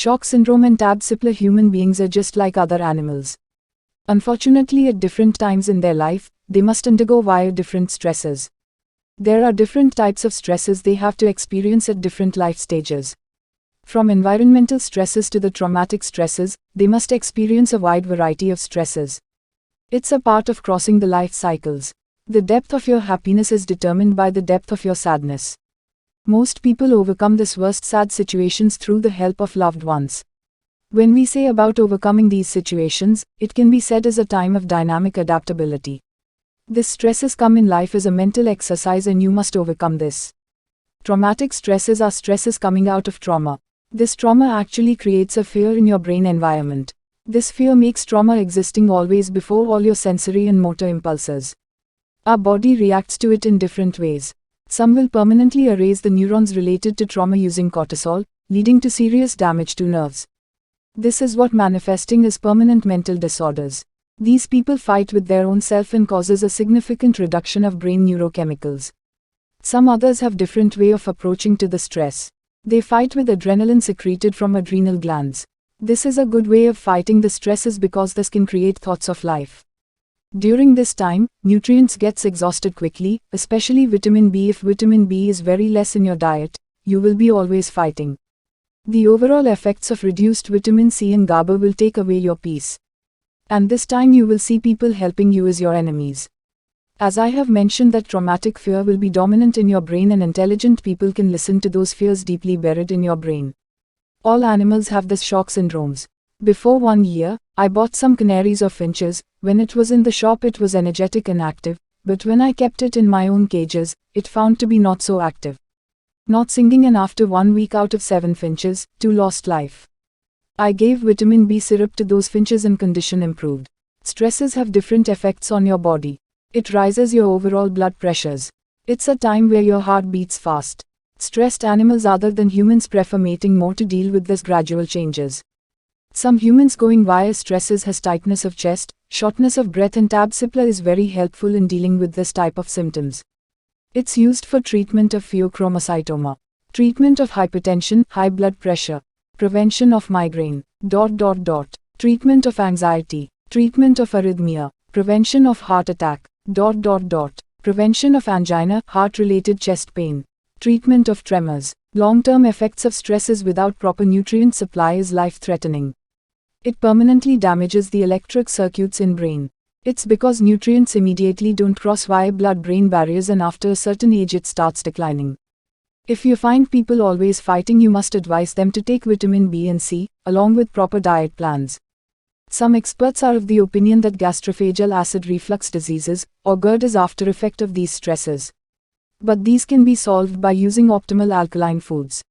Shock syndrome and Tab Ciplar. Human beings are just like other animals. Unfortunately, at different times in their life, they must undergo different stresses. There are different types of stresses they have to experience at different life stages. From environmental stresses to the traumatic stresses, they must experience a wide variety of stresses. It's a part of crossing the life cycles. The depth of your happiness is determined by the depth of your sadness. Most people overcome this worst sad situations through the help of loved ones. When we say about overcoming these situations, it can be said as a time of dynamic adaptability. This stresses come in life as a mental exercise and you must overcome this. Traumatic stresses are stresses coming out of trauma. This trauma actually creates a fear in your brain environment. This fear makes trauma existing always before all your sensory and motor impulses. Our body reacts to it in different ways. Some will permanently erase the neurons related to trauma using cortisol, leading to serious damage to nerves. This is what manifesting as permanent mental disorders. These people fight with their own self and causes a significant reduction of brain neurochemicals. Some others have different way of approaching to the stress. They fight with adrenaline secreted from adrenal glands. This is a good way of fighting the stresses because this can create thoughts of life. During this time, nutrients gets exhausted quickly, especially vitamin B. If vitamin B is very less in your diet, you will be always fighting. The overall effects of reduced vitamin C and GABA will take away your peace. And this time you will see people helping you as your enemies. As I have mentioned that traumatic fear will be dominant in your brain and intelligent people can listen to those fears deeply buried in your brain. All animals have this shock syndromes. Before 1 year, I bought some canaries or finches. When it was in the shop it was energetic and active, but when I kept it in my own cages, it found to be not so active. Not singing, and after 1 week out of 7 finches, 2 lost life. I gave vitamin B syrup to those finches and condition improved. Stresses have different effects on your body. It rises your overall blood pressures. It's a time where your heart beats fast. Stressed animals other than humans prefer mating more to deal with this gradual changes. Some humans going via stresses has tightness of chest, shortness of breath, and Tab Ciplar is very helpful in dealing with this type of symptoms. It's used for treatment of pheochromocytoma, treatment of hypertension, high blood pressure, prevention of migraine, treatment of anxiety, treatment of arrhythmia, prevention of heart attack, prevention of angina, heart-related chest pain, treatment of tremors. Long-term effects of stresses without proper nutrient supply is life-threatening. It permanently damages the electric circuits in brain. It's because nutrients immediately don't cross via blood-brain barriers and after a certain age it starts declining. If you find people always fighting, you must advise them to take vitamin B and C, along with proper diet plans. Some experts are of the opinion that gastroesophageal acid reflux diseases, or GERD, is after effect of these stresses. But these can be solved by using optimal alkaline foods.